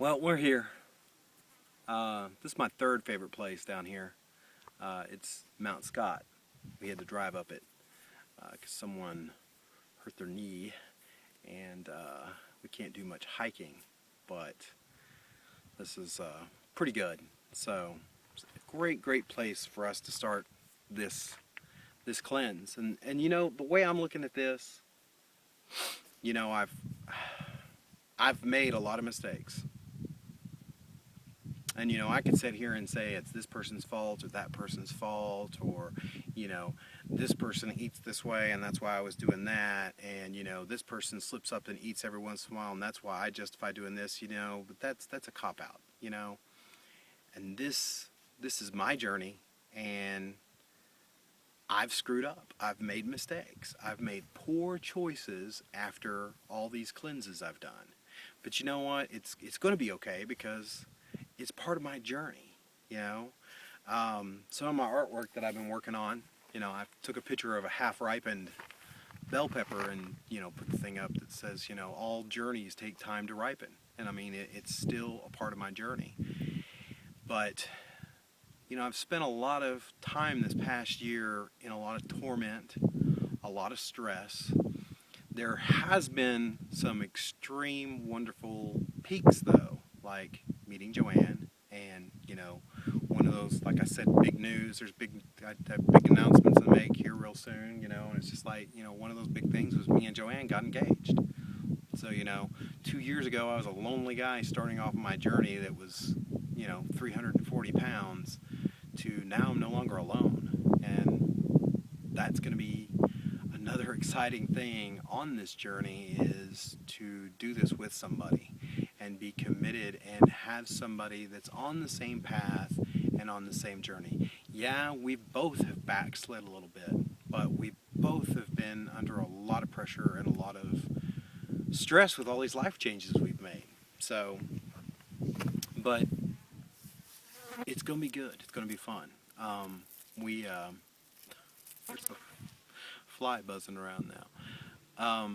Well, we're here. This is my third favorite place down here. It's Mount Scott. We had to drive up it because someone hurt their knee, and we can't do much hiking, but this is pretty good. So it's a great place for us to start this cleanse. And you know, the way I'm looking at this, you know, I've made a lot of mistakes. And, you know, I could sit here and say it's this person's fault or that person's fault, or, you know, this person eats this way and that's why I was doing that, and, you know, this person slips up and eats every once in a while and that's why I justify doing this, you know, but that's a cop-out, you know. And this is my journey, and I've screwed up. I've made mistakes. I've made poor choices after all these cleanses I've done. But you know what? It's going to be okay because it's part of my journey, you know. Some of my artwork that I've been working on, you know, I took a picture of a half-ripened bell pepper and, you know, put the thing up that says, you know, all journeys take time to ripen. And I mean, it's still a part of my journey. But, you know, I've spent a lot of time this past year in a lot of torment, a lot of stress. There has been some extreme, wonderful peaks, though, like meeting Joanne, and, you know, one of those, like I said, big news. I have big announcements to make here real soon, you know, and it's just like, you know, one of those big things was me and Joanne got engaged. So, you know, 2 years ago I was a lonely guy starting off my journey that was, you know, 340 pounds, to now I'm no longer alone. And that's going to be another exciting thing on this journey, is to do this with somebody and be committed and have somebody that's on the same path and on the same journey. Yeah, we both have backslid a little bit, but we both have been under a lot of pressure and a lot of stress with all these life changes we've made. So, but it's going to be good. It's going to be fun. There's a fly buzzing around now.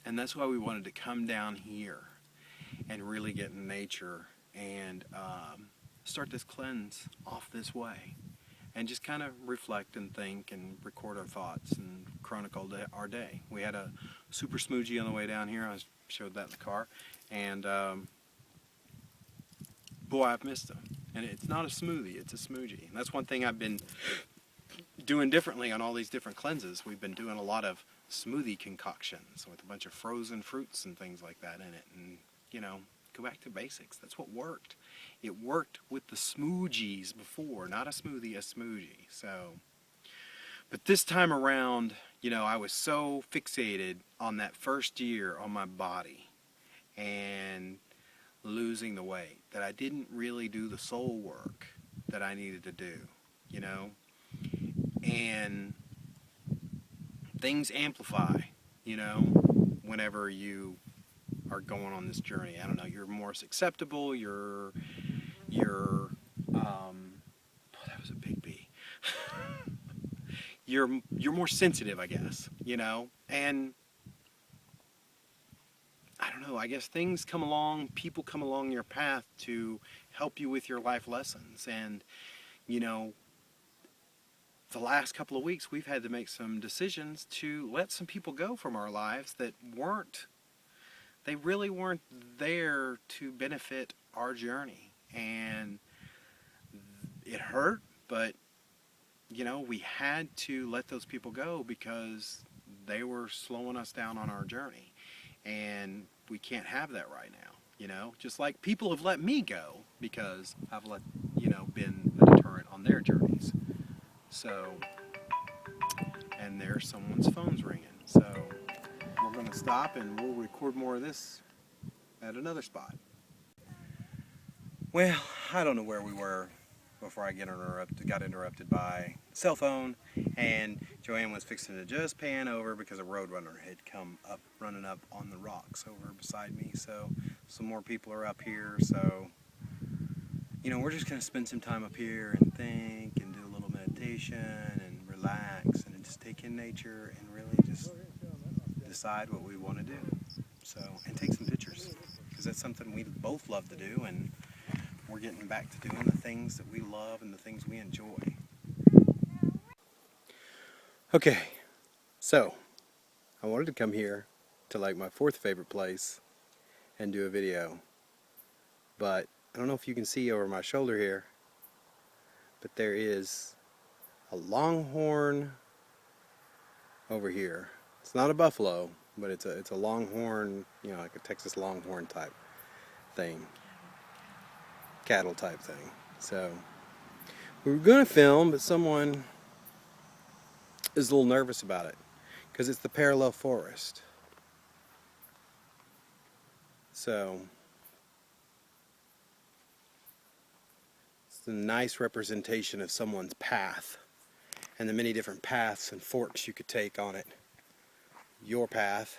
And that's why we wanted to come down here and really get in nature and start this cleanse off this way, and just kind of reflect and think and record our thoughts and chronicle our day. We had a super smoothie on the way down here. I showed that in the car, and boy, I've missed them. And it's not a smoothie, it's a smoothie. And that's one thing I've been doing differently on all these different cleanses. We've been doing a lot of smoothie concoctions with a bunch of frozen fruits and things like that in it. And, you know, go back to basics. That's what worked. It worked with the smoothies before, not a smoothie, a smoothie. So, but this time around, you know, I was so fixated on that first year on my body and losing the weight that I didn't really do the soul work that I needed to do, you know. And things amplify, you know, whenever you are going on this journey. I don't know, you're more susceptible, that was a big B. You're more sensitive, I guess, you know. And I don't know, I guess things come along, people come along your path to help you with your life lessons. And, you know, the last couple of weeks we've had to make some decisions to let some people go from our lives that really weren't there to benefit our journey. And it hurt, but, you know, we had to let those people go because they were slowing us down on our journey. And we can't have that right now, you know, just like people have let me go because I've been a deterrent on their journeys. So, and there's someone's phone's ringing. So we're going to stop and we'll record more of this at another spot. Well, I don't know where we were before I got interrupted by cell phone, and Joanne was fixing to just pan over because a roadrunner had come up, running up on the rocks over beside me. So some more people are up here. So, you know, we're just going to spend some time up here and think and do a little meditation and relax and just take in nature and really just decide what we want to do. So, and take some pictures, because that's something we both love to do, and we're getting back to doing the things that we love and the things we enjoy. Okay, so I wanted to come here to like my fourth favorite place and do a video, but I don't know if you can see over my shoulder here, but there is a longhorn over here. It's not a buffalo, but it's a longhorn, you know, like a Texas longhorn type thing, cattle type thing. So we were going to film, but someone is a little nervous about it because it's the parallel forest. So it's a nice representation of someone's path and the many different paths and forks you could take on it. Your path.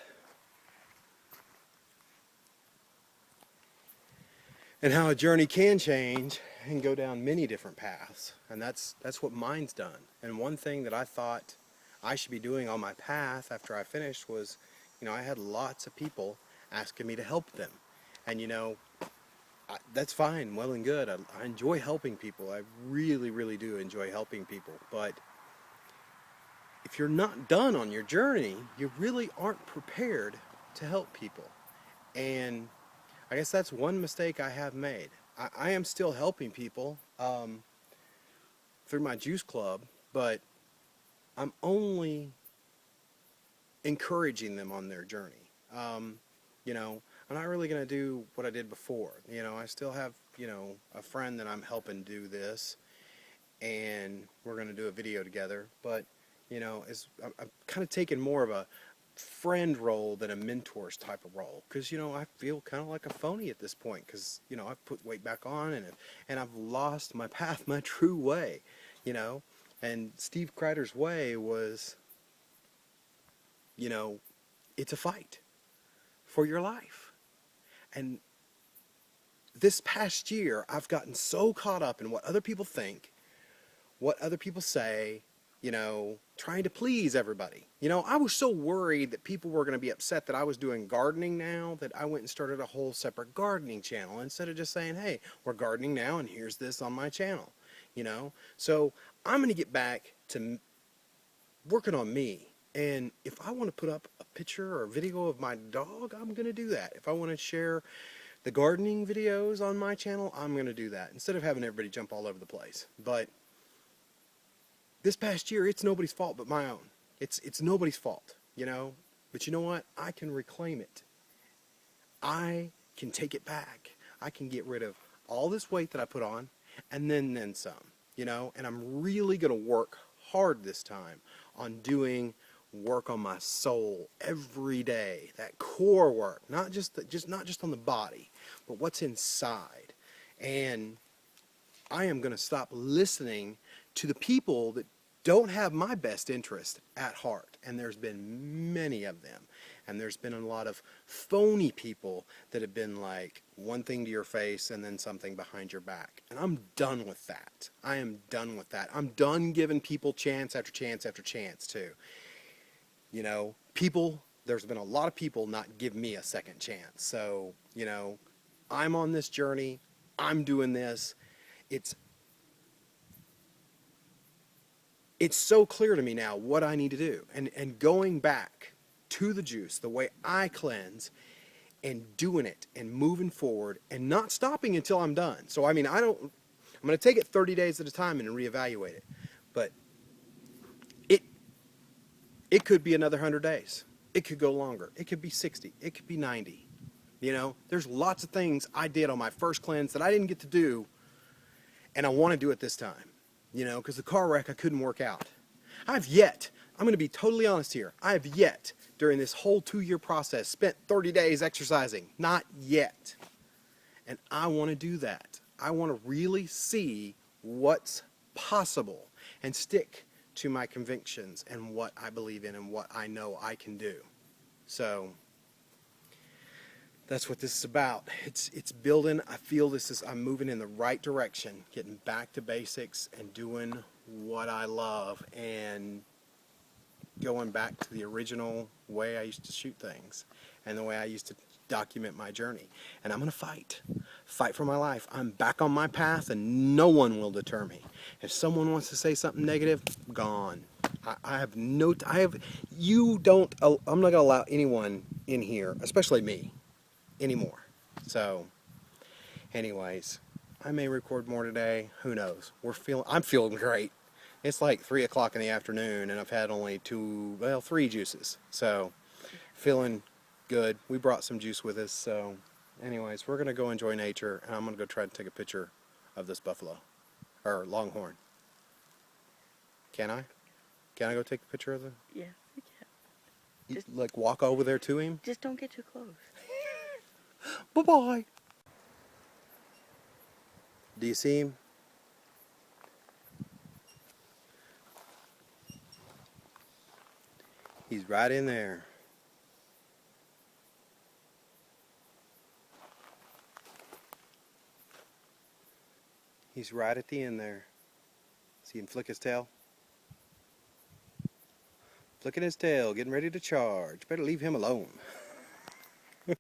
And how a journey can change and go down many different paths. And that's what mine's done. And one thing that I thought I should be doing on my path after I finished was, you know, I had lots of people asking me to help them. And you know, that's fine, well and good. I enjoy helping people. I really, really do enjoy helping people. But if you're not done on your journey, you really aren't prepared to help people. And I guess that's one mistake I have made. I am still helping people through my juice club, but I'm only encouraging them on their journey. You know, I'm not really going to do what I did before. You know, I still have, you know, a friend that I'm helping do this, and we're going to do a video together. But, you know, I'm kind of taking more of a friend role than a mentor's type of role, because you know I feel kind of like a phony at this point, because you know I've put weight back on and I've lost my path, my true way, you know. And Steve Kreider's way was, you know, it's a fight for your life. And this past year I've gotten so caught up in what other people think, what other people say, you know, trying to please everybody. You know, I was so worried that people were going to be upset that I was doing gardening now that I went and started a whole separate gardening channel instead of just saying, hey, we're gardening now and here's this on my channel, you know. So I'm going to get back to working on me. And if I want to put up a picture or a video of my dog, I'm going to do that. If I want to share the gardening videos on my channel, I'm going to do that instead of having everybody jump all over the place. But this past year, it's nobody's fault but my own. It's nobody's fault, you know. But you know what? I can reclaim it. I can take it back. I can get rid of all this weight that I put on, and then some, you know. And I'm really going to work hard this time on doing work on my soul every day. That core work, not just on the body, but what's inside. And I am going to stop listening to the people that don't have my best interest at heart. And there's been many of them. And there's been a lot of phony people that have been like one thing to your face and then something behind your back. And I'm done with that. I am done with that. I'm done giving people chance after chance after chance too. You know, there's been a lot of people not give me a second chance. So, you know, I'm on this journey. I'm doing this. It's so clear to me now what I need to do. And going back to the juice, the way I cleanse, and doing it and moving forward and not stopping until I'm done. So, I mean, I'm going to take it 30 days at a time and reevaluate it. But it could be another 100 days. It could go longer. It could be 60. It could be 90. You know, there's lots of things I did on my first cleanse that I didn't get to do, and I want to do it this time. You know, because the car wreck, I couldn't work out. I'm going to be totally honest here, I have yet, during this whole 2-year process, spent 30 days exercising. Not yet. And I want to do that. I want to really see what's possible and stick to my convictions and what I believe in and what I know I can do. So that's what this is about. It's building. I feel I'm moving in the right direction, getting back to basics and doing what I love and going back to the original way I used to shoot things and the way I used to document my journey. And I'm going to fight for my life. I'm back on my path, and no one will deter me. If someone wants to say something negative, gone. I have no, you don't, I'm not going to allow anyone in here, especially me, anymore. So, anyways, I may record more today. Who knows? I'm feeling great. It's like 3 o'clock in the afternoon, and I've had only 3 juices. So, feeling good. We brought some juice with us. So, anyways, we're going to go enjoy nature, and I'm going to go try to take a picture of this buffalo, or longhorn. Can I? Can I go take a picture of the? Yeah, you can. Just, like, walk over there to him? Just don't get too close. Bye-bye. Do you see him? He's right in there. He's right at the end there. See him flick his tail? Flicking his tail, getting ready to charge. Better leave him alone.